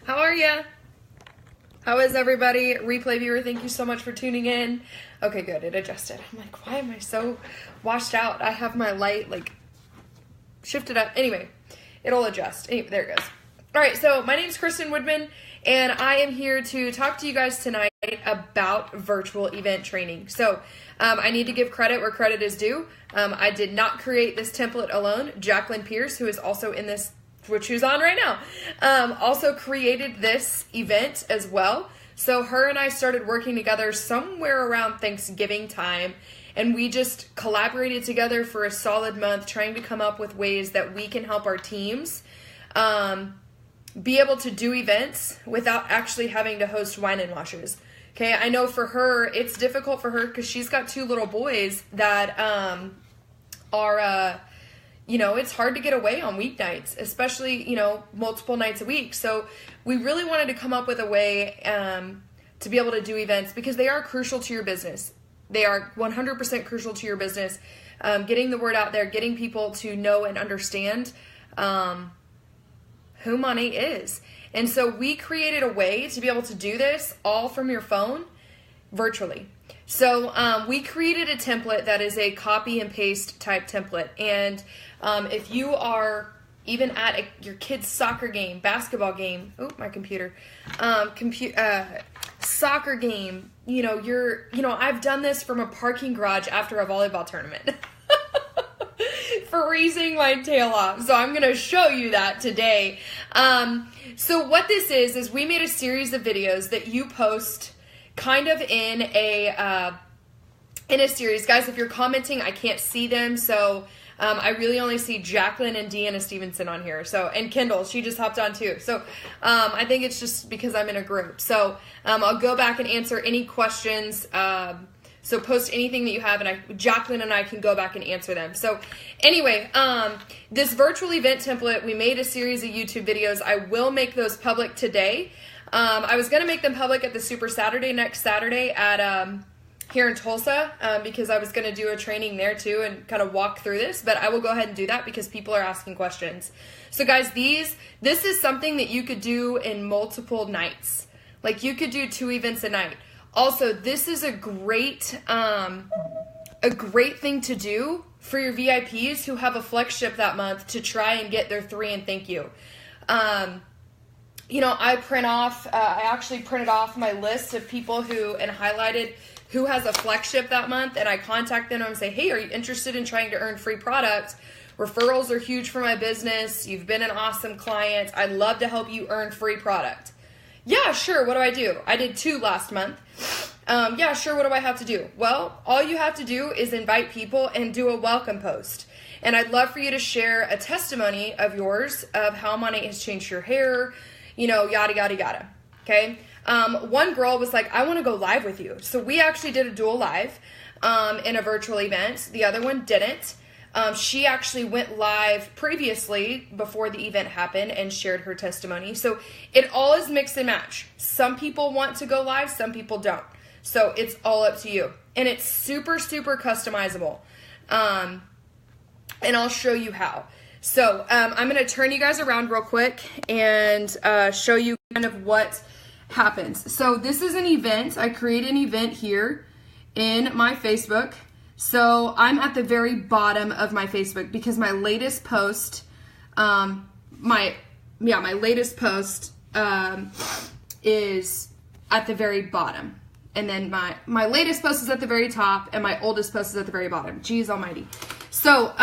How are ya? How is everybody? Replay viewer, thank you so much for tuning in. Okay, good, it adjusted. I'm like, why am I so washed out? I have my light, like, shifted up. Anyway, it'll adjust. Anyway, there it goes. All right, so my name's Kristen Woodman, and I am here to talk to you guys tonight about virtual event training. So I need to give credit where credit is due. I did not create this template alone. Jacqueline Pierce, who is also in this, which she's on right now, also created this event as well. So her and I started working together somewhere around Thanksgiving time, and we just collaborated together for a solid month trying to come up with ways that we can help our teams be able to do events without actually having to host wine and washes. Okay, I know for her, it's difficult for her because she's got 2 little boys that are, it's hard to get away on weeknights, especially, multiple nights a week. So we really wanted to come up with a way to be able to do events because they are crucial to your business. They are 100% crucial to your business. Getting the word out there, getting people to know and understand who Monat is. And so we created a way to be able to do this all from your phone virtually. So we created a template that is a copy and paste type template. And if you are even at your kid's soccer game, basketball game, my computer, soccer game, I've done this from a parking garage after a volleyball tournament. Freezing my tail off. So I'm going to show you that today. So what this is we made a series of videos that you post kind of in a series. Guys, if you're commenting, I can't see them. So I really only see Jacqueline and Deanna Stevenson on here. So, and Kendall, she just hopped on too. So I think it's just because I'm in a group. So I'll go back and answer any questions. So post anything that you have, and Jacqueline and I can go back and answer them. So anyway, this virtual event template, we made a series of YouTube videos. I will make those public today. I was going to make them public at the Super Saturday next Saturday at here in Tulsa because I was going to do a training there too and kind of walk through this. But I will go ahead and do that because people are asking questions. So guys, this is something that you could do in multiple nights. Like you could do 2 events a night. Also, this is a great thing to do for your VIPs who have a flex ship that month to try and get their 3 and thank you. I actually printed off my list of people and highlighted who has a flex ship that month, and I contact them and say, hey, are you interested in trying to earn free product? Referrals are huge for my business. You've been an awesome client. I'd love to help you earn free product. Yeah, sure. What do? I did 2 last month. Yeah, sure. What do I have to do? Well, all you have to do is invite people and do a welcome post. And I'd love for you to share a testimony of yours of how Monat has changed your hair, yada, yada, yada. Okay. One girl was like, I want to go live with you. So we actually did a dual live in a virtual event. The other one didn't. She actually went live previously before the event happened and shared her testimony. So it all is mix and match. Some people want to go live, some people don't. So it's all up to you. And it's super, super customizable. And I'll show you how. So I'm going to turn you guys around real quick and show you kind of what happens. So this is an event. I create an event here in my Facebook. So I'm at the very bottom of my Facebook because my latest post, my latest post is at the very bottom. And then my latest post is at the very top and my oldest post is at the very bottom. Jeez almighty. So,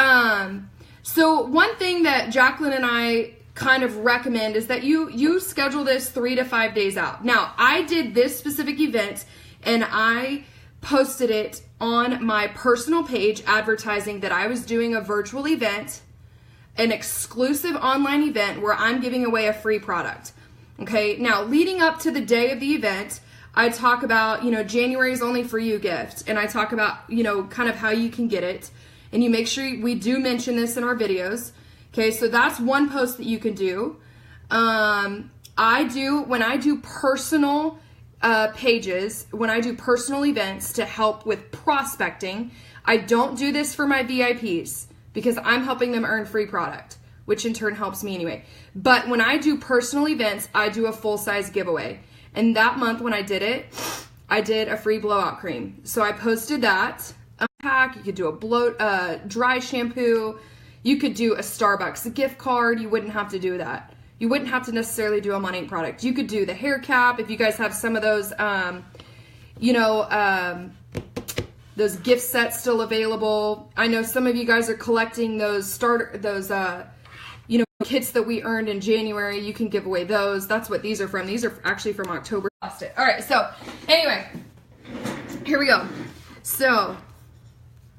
so one thing that Jacqueline and I kind of recommend is that you schedule this 3 to 5 days out. Now, I did this specific event and I posted it on my personal page advertising that I was doing a virtual event, an exclusive online event where I'm giving away a free product. Okay, now leading up to the day of the event, I talk about, January is only for you gift. And I talk about, kind of how you can get it. And you make sure we do mention this in our videos. Okay, so that's one post that you can do. When I do personal pages, when I do personal events to help with prospecting, I don't do this for my VIPs because I'm helping them earn free product. which in turn helps me anyway. But when I do personal events, I do a full-size giveaway. And that month when I did it, I did a free blowout cream. So I posted that. A pack, you could do a dry shampoo. You could do a Starbucks gift card. You wouldn't have to do that. You wouldn't have to necessarily do a Monat product. You could do the hair cap if you guys have some of those, those gift sets still available. I know some of you guys are collecting those kits that we earned in January. You can give away those. That's what these are from. These are actually from October. All right, so anyway, here we go. So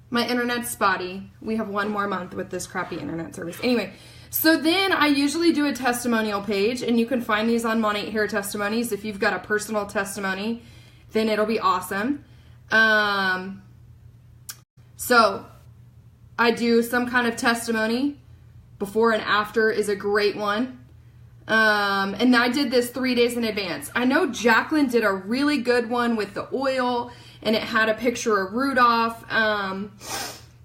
my internet's spotty. We have one more month with this crappy internet service. Anyway, so then I usually do a testimonial page, and you can find these on Monat Hair Testimonies. If you've got a personal testimony, then it'll be awesome. So I do some kind of testimony. Before and after is a great one. And I did this 3 days in advance. I know Jacqueline did a really good one with the oil, and it had a picture of Rudolph.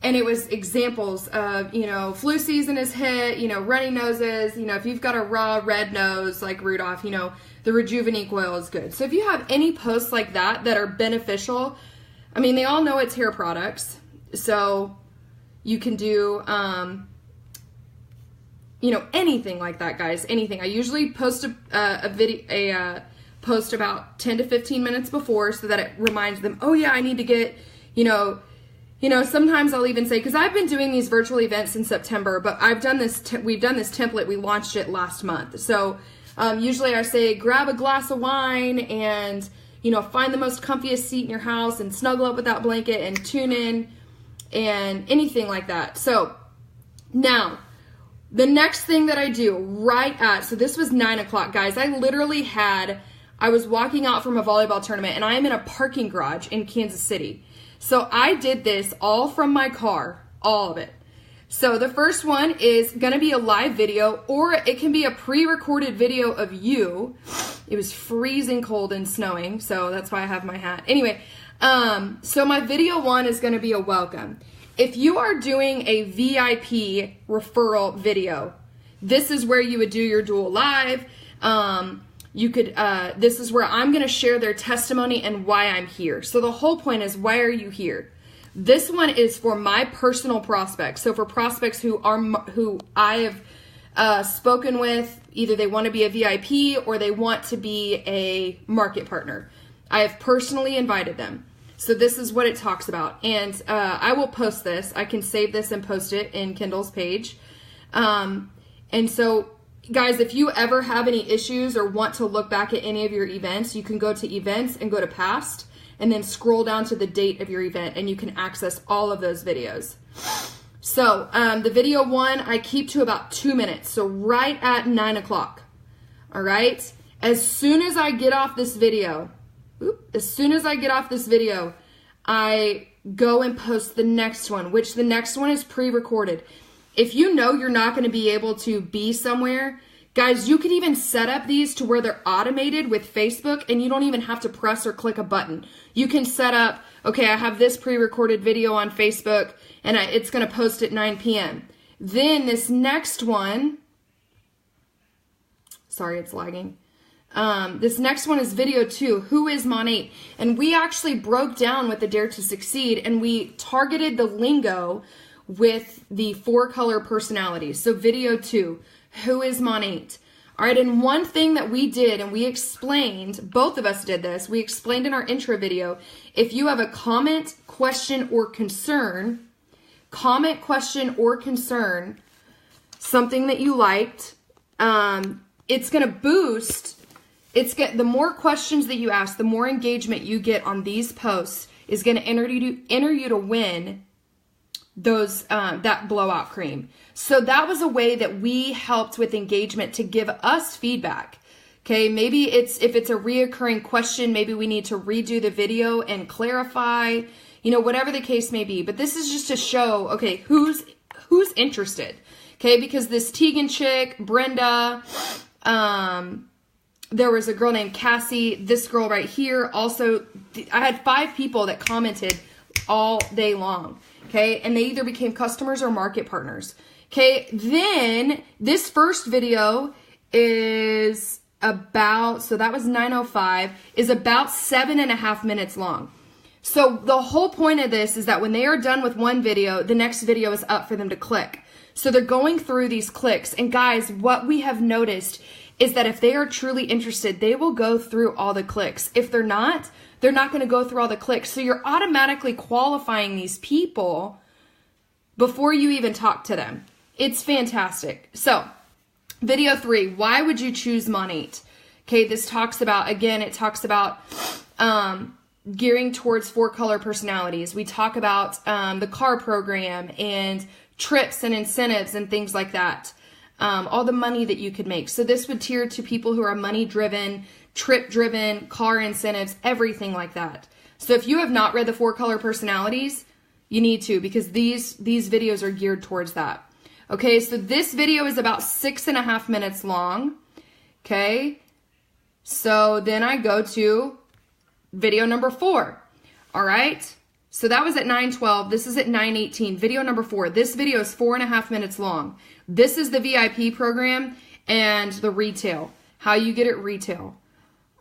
And it was examples of, flu season is hit, runny noses, if you've got a raw red nose like Rudolph, the Rejuvenique oil is good. So if you have any posts like that that are beneficial, I mean, they all know it's hair products. So you can do, anything like that, guys, anything. I usually post a post about 10 to 15 minutes before so that it reminds them, oh yeah, I need to get, sometimes I'll even say, because I've been doing these virtual events in September, but we've done this template. We launched it last month. So usually I say, grab a glass of wine and, find the most comfiest seat in your house and snuggle up with that blanket and tune in and anything like that. So now, the next thing that I do so this was 9 o'clock, guys. I was walking out from a volleyball tournament, and I am in a parking garage in Kansas City. So I did this all from my car, all of it. So the first one is going to be a live video, or it can be a pre-recorded video of you. It was freezing cold and snowing, so that's why I have my hat. Anyway, so my video one is going to be a welcome. If you are doing a VIP referral video, this is where you would do your dual live. This is where I'm going to share their testimony and why I'm here. So the whole point is, why are you here? This one is for my personal prospects. So for prospects who I have spoken with, either they want to be a VIP or they want to be a market partner. I have personally invited them. So this is what it talks about. And I will post this. I can save this and post it in Kindle's page. And so, guys, if you ever have any issues or want to look back at any of your events, you can go to events and go to past and then scroll down to the date of your event, and you can access all of those videos. So the video one, I keep to about 2 minutes. So right at 9 o'clock. All right. As soon as I get off this video, I go and post the next one, which the next one is pre-recorded. If you know you're not going to be able to be somewhere, guys, you can even set up these to where they're automated with Facebook, and you don't even have to press or click a button. You can set up, okay, I have this pre-recorded video on Facebook, and it's going to post at 9 p.m. Then this next one, sorry, it's lagging. This next one is video 2, Who is Monat? And we actually broke down with the Dare to Succeed, and we targeted the lingo with the 4 color personalities. So video 2, Who is Monat? All right, and one thing that we did, and we explained, both of us did this, we explained in our intro video, if you have a comment, question, or concern, something that you liked, it's going to boost. The more questions that you ask, the more engagement you get on these posts is going to enter you to win those that blowout cream. So that was a way that we helped with engagement to give us feedback. Okay, maybe if it's a reoccurring question, maybe we need to redo the video and clarify, whatever the case may be. But this is just to show, okay, who's interested. Okay, because this Tegan chick, Brenda, there was a girl named Cassie, this girl right here. Also, I had 5 people that commented all day long. Okay, and they either became customers or market partners. Okay, then this first video is about, so that was 9:05, is about 7.5 minutes long. So the whole point of this is that when they are done with one video, the next video is up for them to click. So they're going through these clicks. And guys, what we have noticed is that if they are truly interested, they will go through all the clicks. If they're not going to go through all the clicks. So you're automatically qualifying these people before you even talk to them. It's fantastic. So video 3, why would you choose Monat? Okay, this talks about, again, it talks about gearing towards 4-color personalities. We talk about the car program and trips and incentives and things like that. All the money that you could make. So this would tier to people who are money driven, trip driven, car incentives, everything like that. So if you have not read the 4-color personalities, you need to, because these videos are geared towards that. Okay, so this video is about 6.5 minutes long. Okay, so then I go to video number 4. All right, so that was at 9:12. This is at 9:18. Video number 4. This video is 4.5 minutes long. This is the VIP program and the retail. How you get it retail.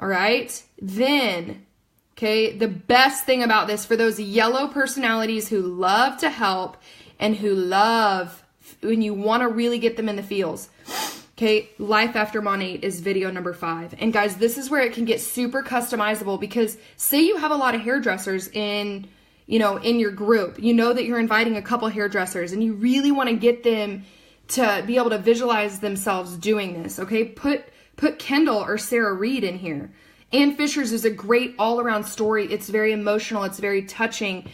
All right, then, okay, the best thing about this for those yellow personalities who love to help and who love when you want to really get them in the feels. Okay, Life After Monat is video number 5. And guys, this is where it can get super customizable, because say you have a lot of hairdressers in your group. You know that you're inviting a couple hairdressers and you really want to get them to be able to visualize themselves doing this. Okay, put Kendall or Sarah Reed in here. Ann Fisher's is a great all-around story. It's very emotional. It's very touching.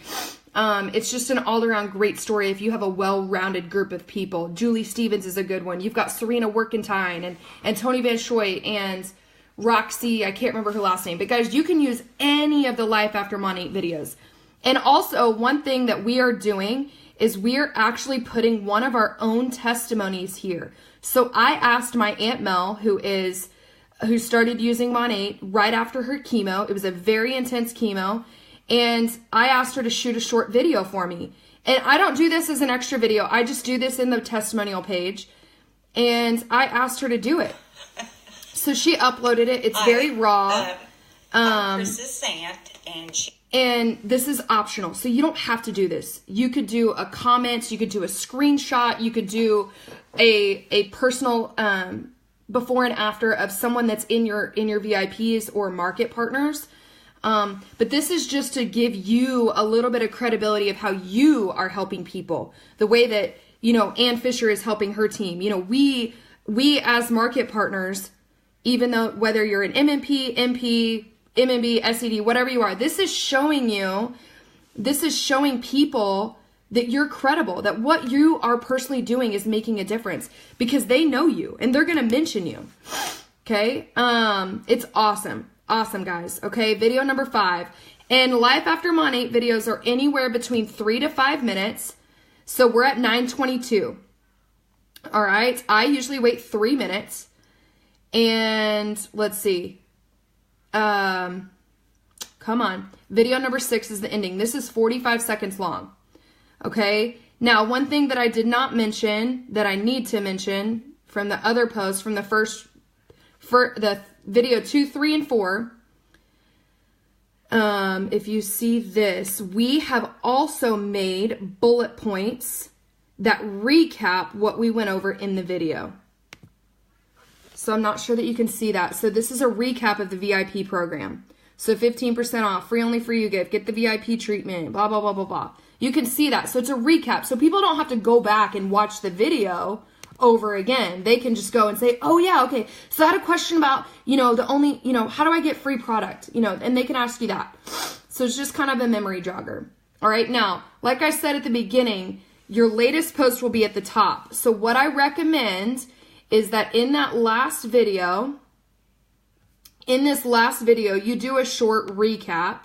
It's just an all-around great story if you have a well-rounded group of people. Julie Stevens is a good one. You've got Serena Workentine and Tony Van Schoy and Roxy. I can't remember her last name. But guys, you can use any of the Life After Monat videos. And also, one thing that we are doing is we are actually putting one of our own testimonies here. So I asked my Aunt Mel, who started using Monat right after her chemo. It was a very intense chemo. And I asked her to shoot a short video for me. And I don't do this as an extra video. I just do this in the testimonial page. And I asked her to do it. So she uploaded it. It's very raw. Chris's aunt, and this is optional. So you don't have to do this. You could do a comment. You could do a screenshot. You could do a personal before and after of someone that's in your VIPs or market partners. But this is just to give you a little bit of credibility of how you are helping people. The way that, Ann Fisher is helping her team. We as market partners, even though whether you're an MMP, MP, MMB, SED, whatever you are, this is showing people that you're credible, that what you are personally doing is making a difference, because they know you and they're going to mention you. Okay. It's awesome. Awesome, guys. Okay, video number 5. And Life After Monat videos are anywhere between 3 to 5 minutes. So we're at 9:22. All right, I usually wait 3 minutes. And let's see. Come on. Video number 6 is the ending. This is 45 seconds long. Okay, now one thing that I did not mention that I need to mention from the other post, from the video 2, 3, and 4, if you see this, we have also made bullet points that recap what we went over in the video. So I'm not sure that you can see that. So this is a recap of the VIP program. So 15% off, free only for you gift, get the VIP treatment, blah, blah, blah, blah, blah. You can see that. So it's a recap. So people don't have to go back and watch the video over again. They can just go and say, oh yeah, okay, so I had a question about, how do I get free product? And they can ask you that. So it's just kind of a memory jogger. All right, now, like I said at the beginning, your latest post will be at the top. So what I recommend is that in this last video, you do a short recap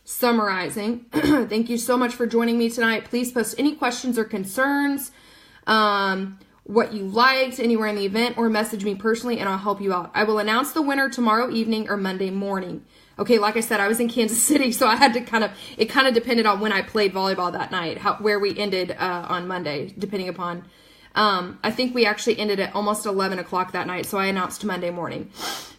summarizing. Thank you so much for joining me tonight. Please post any questions or concerns, what you liked anywhere in the event, or message me personally and I'll help you out. I will announce the winner tomorrow evening or Monday morning. Okay, like I said, I was in Kansas City, so I had to it depended on when I played volleyball that night, where we ended on Monday, depending upon I think we actually ended at almost 11 o'clock that night, so I announced Monday morning.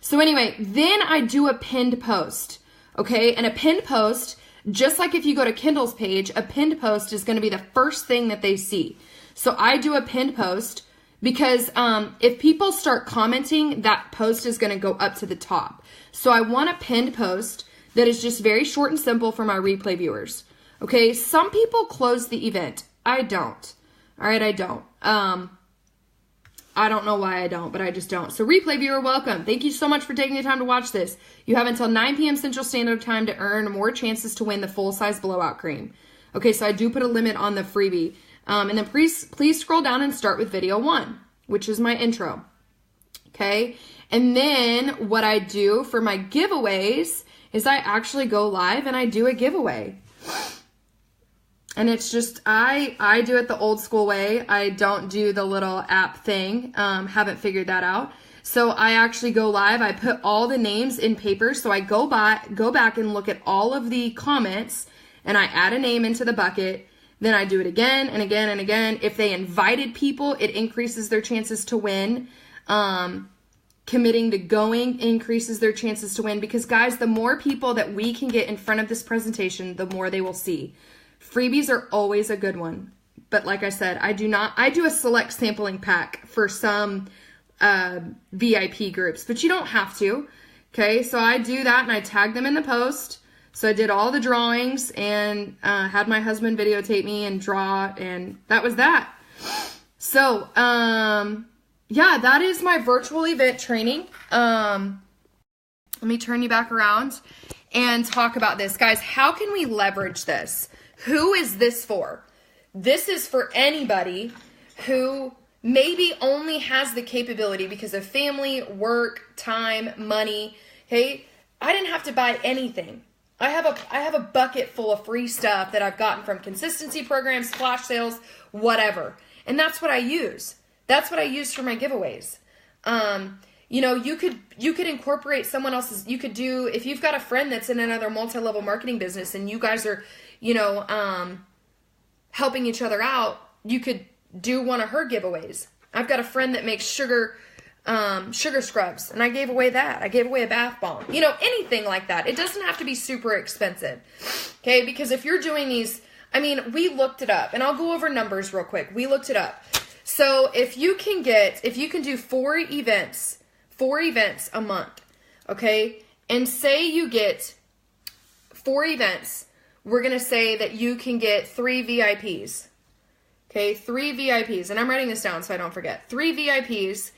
So anyway, then I do a pinned post, okay? And a pinned post, just like if you go to Kindle's page, a pinned post is going to be the first thing that they see. So I do a pinned post because if people start commenting, that post is going to go up to the top. So I want a pinned post that is just very short and simple for my replay viewers. Okay, some people close the event. I don't. All right, I don't. I don't know why I don't, but I just don't. So replay viewer, welcome. Thank you so much for taking the time to watch this. You have until 9 p.m. Central Standard Time to earn more chances to win the full-size blowout cream. Okay, so I do put a limit on the freebie. And then please scroll down and start with video 1, which is my intro. Okay, and then what I do for my giveaways is I actually go live and I do a giveaway. And it's just, I do it the old school way. I don't do the little app thing. Haven't figured that out. So I actually go live. I put all the names in paper. So I go back and look at all of the comments and I add a name into the bucket. Then I do it again and again and again. If they invited people, it increases their chances to win. Committing to going increases their chances to win, because guys, the more people that we can get in front of this presentation, the more they will see. Freebies are always a good one. But like I said, I do a select sampling pack for some VIP groups, but you don't have to. Okay, so I do that and I tag them in the post. So I did all the drawings and had my husband videotape me and draw, and that was that. So, yeah, that is my virtual event training. Let me turn you back around and talk about this. Guys, how can we leverage this? Who is this for? This is for anybody who maybe only has the capability because of family, work, time, money. Hey, I didn't have to buy anything. I have a bucket full of free stuff that I've gotten from consistency programs, flash sales, whatever. And that's what I use. That's what I use for my giveaways. You know, you could incorporate someone else's, you could do, if you've got a friend that's in another multi-level marketing business and you guys are, you know, helping each other out, you could do one of her giveaways. I've got a friend that makes sugar scrubs, and I gave away that. I gave away a bath bomb. You know, anything like that. It doesn't have to be super expensive. Okay, because if you're doing these, I mean, we looked it up, and I'll go over numbers real quick. We looked it up. So if you can do 4 events a month, okay, and say you get 4 events, we're going to say that you can get 3 VIPs. Okay, 3 VIPs, and I'm writing this down so I don't forget. 3 VIPs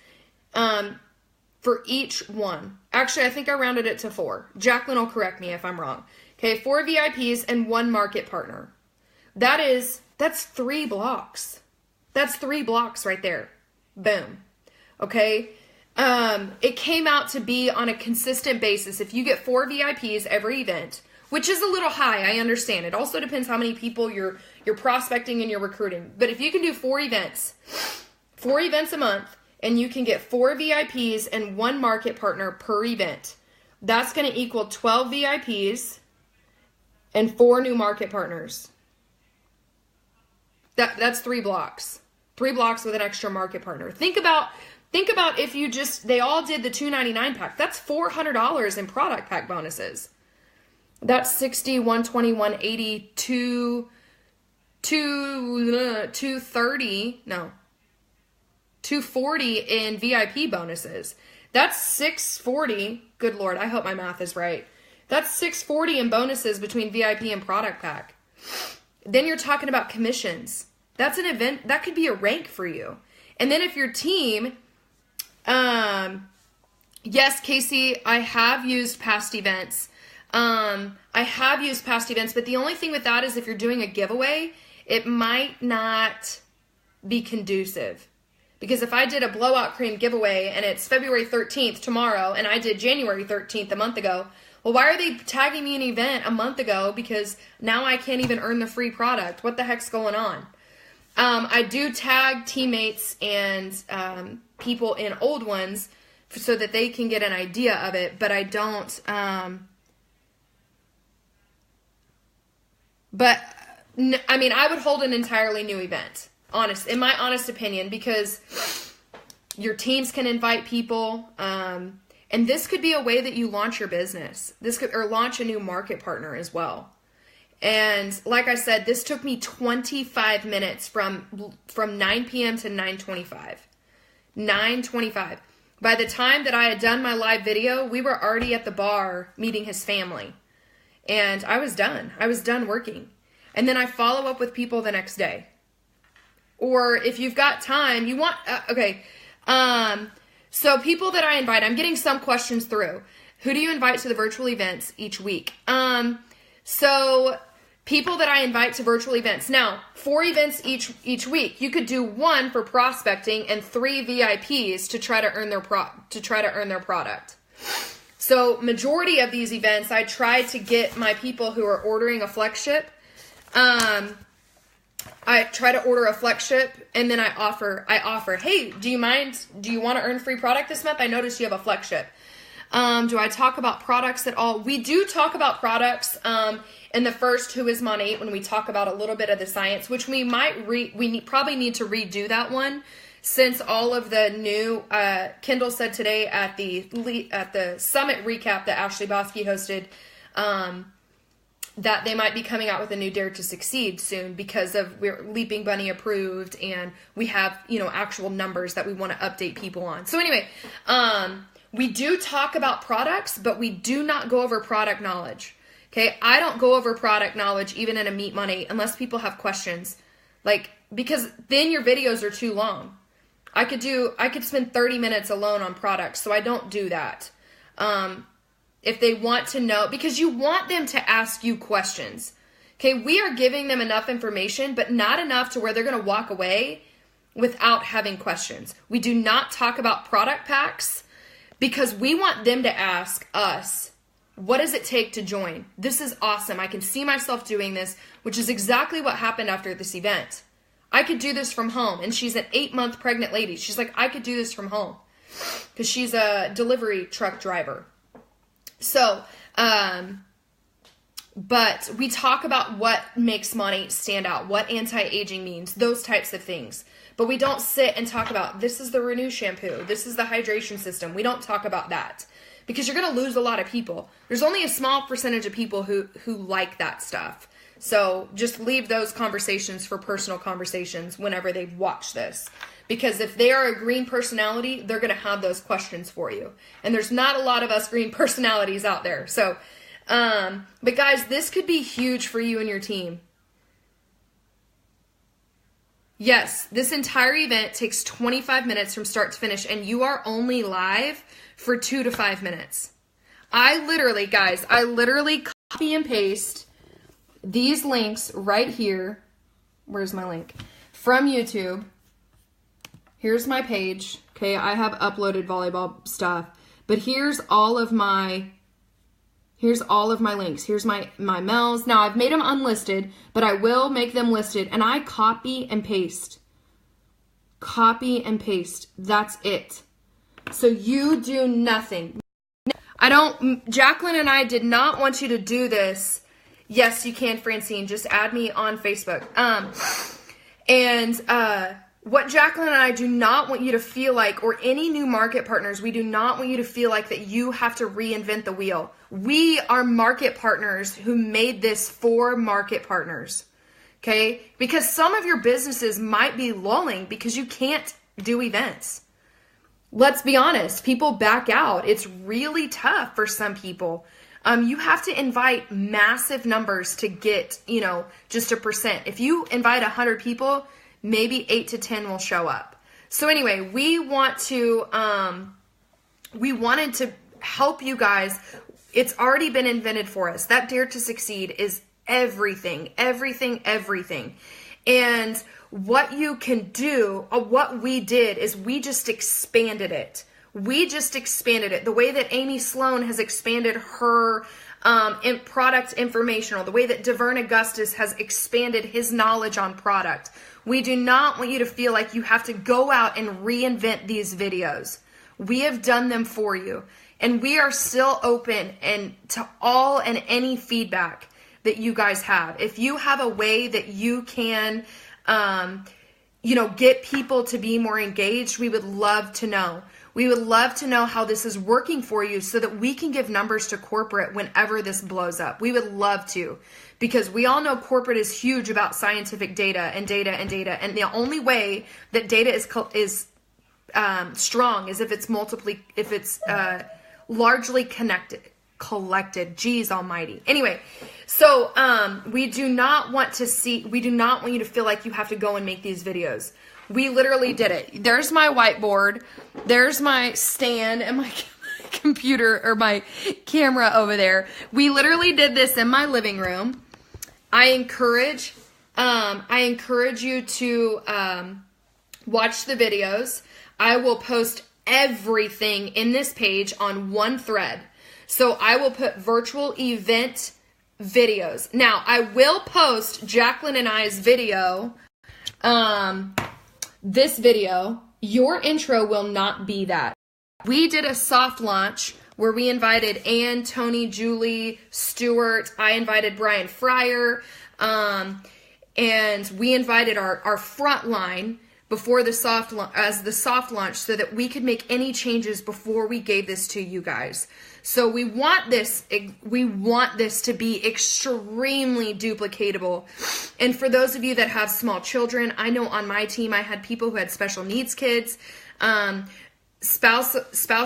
for each one. Actually, I think I rounded it to 4. Jacqueline will correct me if I'm wrong. Okay, 4 VIPs and 1 market partner. That's 3 blocks. That's 3 blocks right there. Boom. Okay. It came out to be on a consistent basis. If you get 4 VIPs every event, which is a little high, I understand. It also depends how many people you're prospecting and you're recruiting. But if you can do 4 events a month, and you can get 4 VIPs and 1 market partner per event, that's going to equal 12 VIPs and 4 new market partners. That's 3 blocks. 3 blocks with an extra market partner. Think about if you they all did the $299 pack. That's $400 in product pack bonuses. That's 60, 120, 180, 230, no. 240 in VIP bonuses. That's 640. Good Lord, I hope my math is right. That's 640 in bonuses between VIP and product pack. Then you're talking about commissions. That's an event, that could be a rank for you. And then if your team, yes, Casey, I have used past events. But the only thing with that is if you're doing a giveaway, it might not be conducive. Because if I did a blowout cream giveaway and it's February 13th tomorrow and I did January 13th a month ago, well, why are they tagging me an event a month ago? Because now I can't even earn the free product. What the heck's going on? I do tag teammates and people in old ones so that they can get an idea of it, but I don't. I mean, I would hold an entirely new event. in my honest opinion, because your teams can invite people, and this could be a way that you launch your business. Or launch a new market partner as well. And like I said, this took me 25 minutes from 9 p.m. to 9:25. 9:25. By the time that I had done my live video, we were already at the bar meeting his family. And I was done. I was done working. And then I follow up with people the next day. Or if you've got time, you want, so people that I invite, I'm getting some questions through. Who do you invite to the virtual events each week? So people that I invite to virtual events. Now, 4 events each week. You could do 1 for prospecting and 3 VIPs to try to earn their product. So majority of these events, I try to get my people who are ordering a FlexShip. I try to order a FlexShip, and then I offer, hey, do you want to earn free product this month? I noticed you have a FlexShip. Do I talk about products at all? We do talk about products in the first Who is Mon 8 when we talk about a little bit of the science, which we probably need to redo that one, since all of the new Kendall said today at the summit recap that Ashley Bosky hosted, that they might be coming out with a new Dare to Succeed soon, because we're Leaping Bunny approved, and we have actual numbers that we want to update people on. So anyway, we do talk about products, but we do not go over product knowledge. Okay, I don't go over product knowledge even in a Meet Money unless people have questions, because then your videos are too long. I could spend 30 minutes alone on products, so I don't do that. If they want to know, because you want them to ask you questions. Okay, we are giving them enough information, but not enough to where they're going to walk away without having questions. We do not talk about product packs because we want them to ask us, what does it take to join? This is awesome. I can see myself doing this, which is exactly what happened after this event. I could do this from home. And she's an 8-month pregnant lady. She's like, I could do this from home, because she's a delivery truck driver. So, but we talk about what makes Mon 8 stand out, what anti-aging means, those types of things. But we don't sit and talk about, this is the Renew shampoo, this is the hydration system. We don't talk about that, because you're going to lose a lot of people. There's only a small percentage of people who like that stuff. So just leave those conversations for personal conversations whenever they watch this. Because if they are a green personality, they're going to have those questions for you. And there's not a lot of us green personalities out there. So, but guys, this could be huge for you and your team. Yes, this entire event takes 25 minutes from start to finish, and you are only live for 2 to 5 minutes. I literally copy and paste these links right here. Where's my link? From YouTube. Here's my page. Okay, I have uploaded volleyball stuff, but here's all of my links. Here's my mails. Now I've made them unlisted, but I will make them listed, and I copy and paste. Copy and paste. That's it. So you do nothing. Jacqueline and I did not want you to do this. Yes, you can, Francine. Just add me on Facebook. What Jacqueline and I do not want you to feel like, or any new market partners, we do not want you to feel like that you have to reinvent the wheel. We are market partners who made this for market partners. Okay? Because some of your businesses might be lulling because you can't do events. Let's be honest. People back out. It's really tough for some people. You have to invite massive numbers to get, just a percent. If you invite 100 people, maybe 8 to 10 will show up. So anyway, we wanted to help you guys. It's already been invented for us. That Dare to Succeed is everything. And what you can do, what we did is we just expanded it. The way that Amy Sloan has expanded her product informational, the way that Devern Augustus has expanded his knowledge on product. We do not want you to feel like you have to go out and reinvent these videos. We have done them for you. And we are still open to all and any feedback that you guys have. If you have a way that you can get people to be more engaged, we would love to know. We would love to know how this is working for you so that we can give numbers to corporate whenever this blows up. We would love to, because we all know corporate is huge about scientific data and data and data. And the only way that data is strong is if it's largely collected. Geez almighty. Anyway, so we do not want you to feel like you have to go and make these videos. We literally did it. There's my whiteboard. There's my stand and my computer or my camera over there. We literally did this in my living room. I encourage you to watch the videos. I will post everything in this page on one thread. So I will put virtual event videos. Now, I will post Jacqueline and I's video, this video. Your intro will not be that. We did a soft launch where we invited Ann, Tony, Julie, Stuart. I invited Brian Fryer, and we invited our front line before the soft launch so that we could make any changes before we gave this to you guys. So we want this to be extremely duplicatable. And for those of you that have small children, I know on my team I had people who had special needs kids. Spouse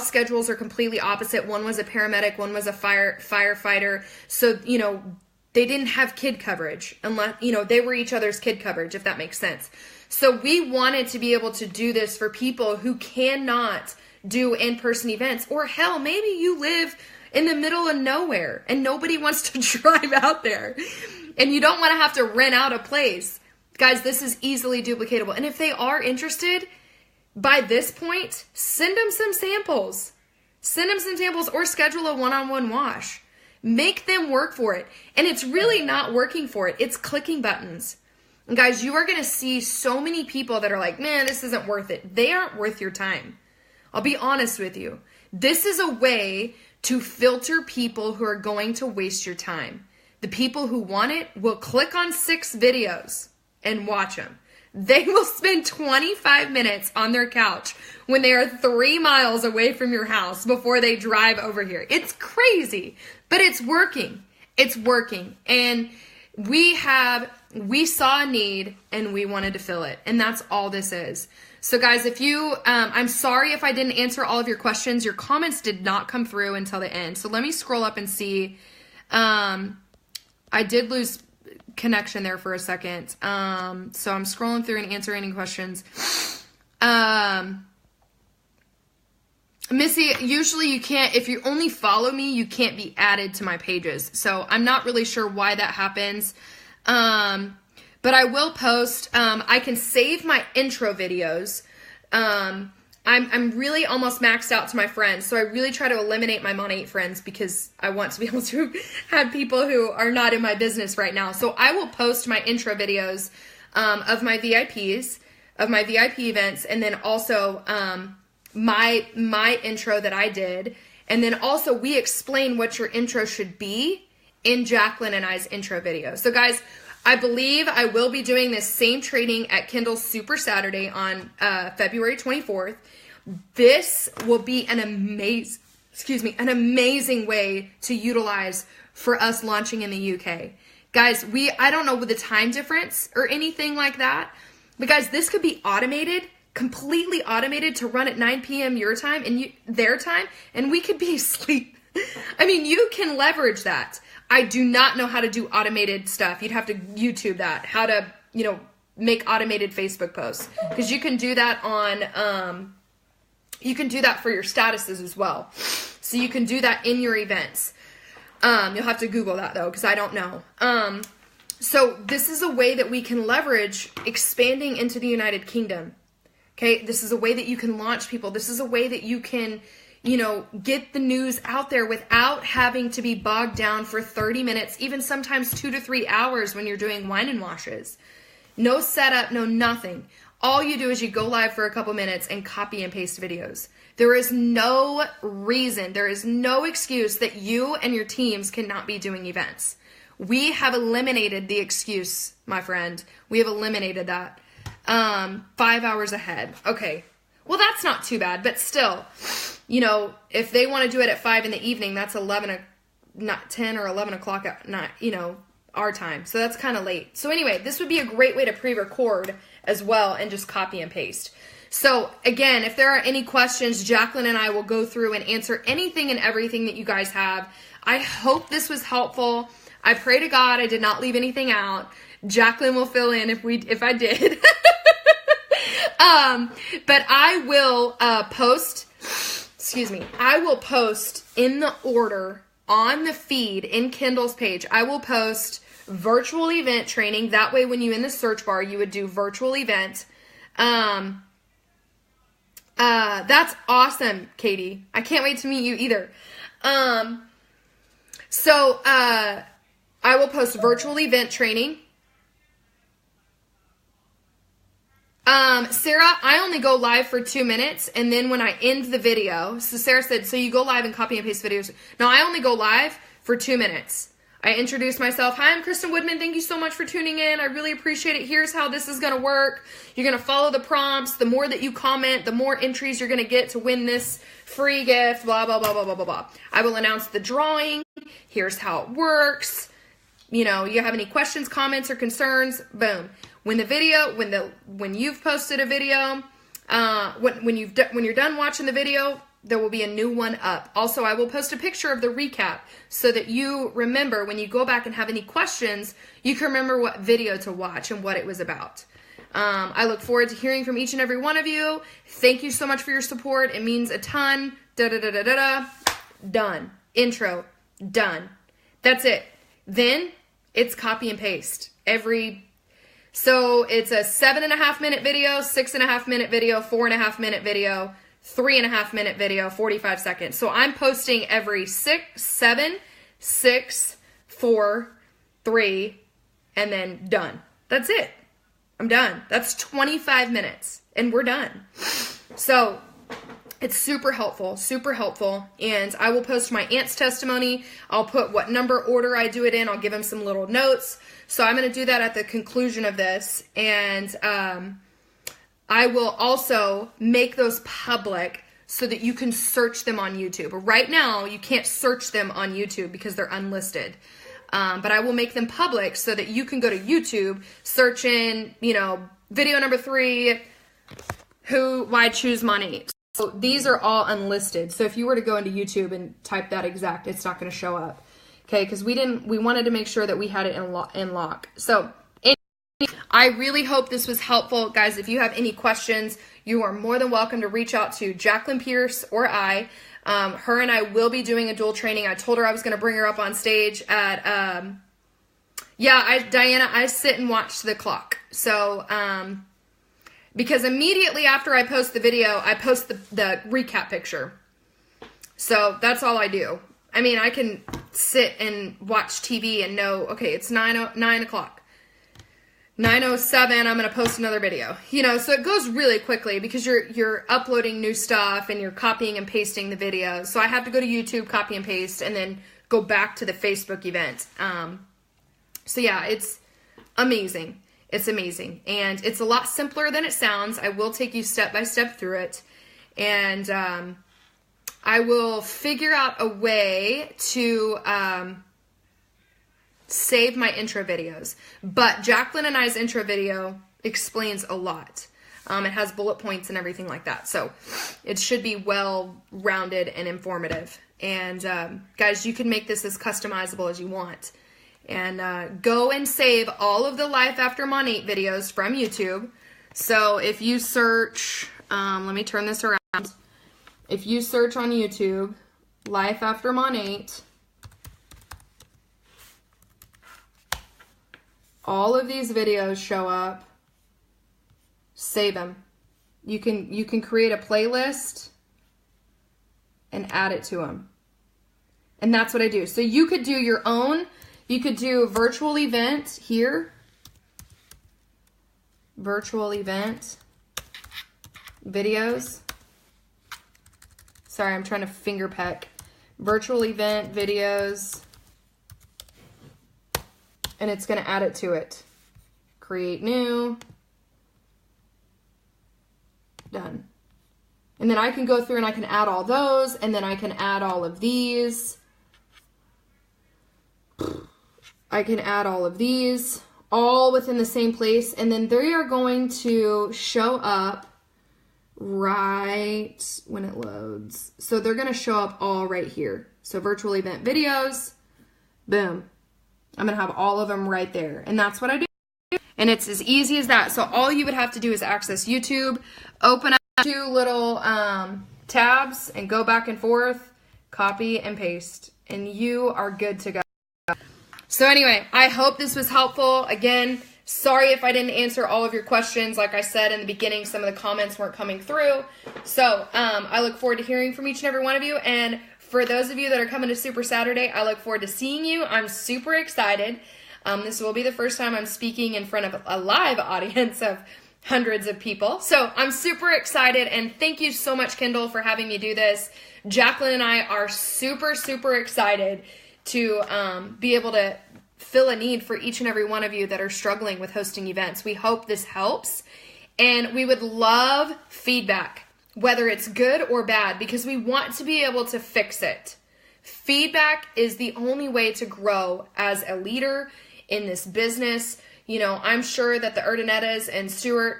schedules are completely opposite. One was a paramedic, one was a firefighter. So, they didn't have kid coverage unless, they were each other's kid coverage, if that makes sense. So we wanted to be able to do this for people who cannot do in-person events, or hell, maybe you live in the middle of nowhere and nobody wants to drive out there and you don't want to have to rent out a place. Guys, this is easily duplicatable. And if they are interested, by this point, send them some samples. Send them some samples or schedule a one-on-one wash. Make them work for it. And it's really not working for it. It's clicking buttons. And guys, you are going to see so many people that are like, man, this isn't worth it. They aren't worth your time. I'll be honest with you. This is a way to filter people who are going to waste your time. The people who want it will click on 6 videos and watch them. They will spend 25 minutes on their couch when they are 3 miles away from your house before they drive over here. It's crazy, but it's working. It's working. And we saw a need and we wanted to fill it. And that's all this is. So guys, I'm sorry if I didn't answer all of your questions. Your comments did not come through until the end. So let me scroll up and see. I did lose connection there for a second. So I'm scrolling through and answering any questions. Missy, usually you can't, if you only follow me, you can't be added to my pages. So I'm not really sure why that happens. But I will post, I can save my intro videos. I'm really almost maxed out to my friends. So I really try to eliminate my Monate friends because I want to be able to have people who are not in my business right now. So I will post my intro videos, of my VIPs, of my VIP events. And then also, my intro that I did. And then also we explain what your intro should be in Jacqueline and I's intro video. So guys, I believe I will be doing this same training at Kindle's Super Saturday on February 24th. This will be an amazing way to utilize for us launching in the UK. Guys, I don't know with the time difference or anything like that, but guys, this could be automated, completely automated to run at 9 p.m. your time and their time, and we could be asleep. I mean, you can leverage that. I do not know how to do automated stuff. You'd have to YouTube that, how to, make automated Facebook posts. Because you can do that you can do that for your statuses as well. So you can do that in your events. You'll have to Google that though, because I don't know. So this is a way that we can leverage expanding into the United Kingdom. Okay, this is a way that you can launch people. This is a way that you can get the news out there without having to be bogged down for 30 minutes, even sometimes 2 to 3 hours when you're doing wine and washes. No setup, no nothing. All you do is you go live for a couple minutes and copy and paste videos. There is no reason, there is no excuse that you and your teams cannot be doing events. We have eliminated the excuse, my friend. We have eliminated that. 5 hours ahead. Okay. Well, that's not too bad, but still, you know, if they want to do it at 5 in the evening, that's 10 or 11 o'clock at night, you know, our time. So that's kind of late. So anyway, this would be a great way to pre-record as well and just copy and paste. So again, if there are any questions, Jacqueline and I will go through and answer anything and everything that you guys have. I hope this was helpful. I pray to God I did not leave anything out. Jacqueline will fill in if I did. But I will I will post in the order on the feed in Kindle's page. I will post virtual event training. That way when you in the search bar, you would do virtual event. That's awesome, Katie. I can't wait to meet you either. So I will post virtual event training. Sarah, I only go live for 2 minutes, and then when I end the video, so Sarah said, so you go live and copy and paste videos. No, I only go live for 2 minutes. I introduce myself. Hi, I'm Kristen Woodman. Thank you so much for tuning in. I really appreciate it. Here's how this is going to work. You're going to follow the prompts. The more that you comment, the more entries you're going to get to win this free gift, blah, blah, blah, blah, blah, blah, blah. I will announce the drawing. Here's how it works. You know, you have any questions, comments, or concerns, boom. When the video, when you've posted a video, when you're done watching the video, there will be a new one up. Also, I will post a picture of the recap so that you remember when you go back and have any questions, you can remember what video to watch and what it was about. I look forward to hearing from each and every one of you. Thank you so much for your support. It means a ton. Done. Intro. Done. That's it. Then it's copy and paste. So it's a 7.5 minute video, 6.5 minute video, 4.5 minute video, 3.5 minute video, 45 seconds. So I'm posting every 6, 7, 6, 4, 3, and then done. That's it. I'm done. That's 25 minutes and we're done. So it's super helpful, and I will post my aunt's testimony. I'll put what number order I do it in. I'll give him some little notes. So I'm going to do that at the conclusion of this, and I will also make those public so that you can search them on YouTube. Right now, you can't search them on YouTube because they're unlisted. But I will make them public so that you can go to YouTube, search in, you know, video number 3, why choose Monat. So these are all unlisted. So if you were to go into YouTube and type that exact, it's not going to show up. Okay, because we wanted to make sure that we had it in lock. So I really hope this was helpful. Guys, if you have any questions, you are more than welcome to reach out to Jacqueline Pierce or I. Her and I will be doing a dual training. I told her I was going to bring her up on stage at, Diana, I sit and watch the clock. So, because immediately after I post the video, I post the recap picture. So that's all I do. I mean, I can sit and watch TV and know, okay, it's 9 o'clock. 9:07, I'm going to post another video. You know, so it goes really quickly because you're uploading new stuff and you're copying and pasting the videos. So I have to go to YouTube, copy and paste, and then go back to the Facebook event. So yeah, it's amazing. It's amazing. And it's a lot simpler than it sounds. I will take you step by step through it. And I will figure out a way to save my intro videos. But Jacqueline and I's intro video explains a lot. It has bullet points and everything like that. So it should be well-rounded and informative. And guys, you can make this as customizable as you want. And go and save all of the Life After Monat videos from YouTube. So if you search, let me turn this around. If you search on YouTube, Life After Monat, all of these videos show up. Save them. You can create a playlist and add it to them. And that's what I do. So you could do your own. You could do a virtual event here. Virtual event videos. Sorry, I'm trying to finger peck. Virtual event videos. And it's going to add it to it. Create new. Done. And then I can go through and I can add all those, and then I can add all of these. I can add all of these all within the same place, and then they are going to show up right when it loads. So they're going to show up all right here. So virtual event videos, boom. I'm going to have all of them right there. And that's what I do. And it's as easy as that. So all you would have to do is access YouTube, open up 2 little tabs and go back and forth, copy and paste, and you are good to go. So anyway, I hope this was helpful. Again, sorry if I didn't answer all of your questions. Like I said in the beginning, some of the comments weren't coming through. So I look forward to hearing from each and every one of you. And for those of you that are coming to Super Saturday, I look forward to seeing you. I'm super excited. This will be the first time I'm speaking in front of a live audience of hundreds of people. So I'm super excited, and thank you so much, Kendall, for having me do this. Jacqueline and I are super, super excited to be able to fill a need for each and every one of you that are struggling with hosting events. We hope this helps, and we would love feedback, whether it's good or bad, because we want to be able to fix it. Feedback is the only way to grow as a leader in this business. You know, I'm sure that the Urdanettas and Stuart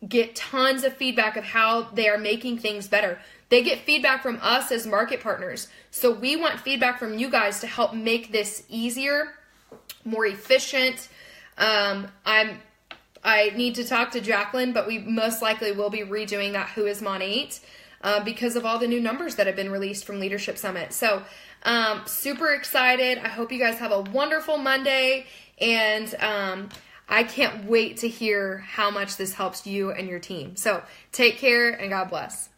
get tons of feedback of how they are making things better. They get feedback from us as market partners. So we want feedback from you guys to help make this easier, more efficient. I need to talk to Jacqueline, but we most likely will be redoing that Who is Mon 8 because of all the new numbers that have been released from Leadership Summit. So super excited. I hope you guys have a wonderful Monday, and I can't wait to hear how much this helps you and your team. So take care, and God bless.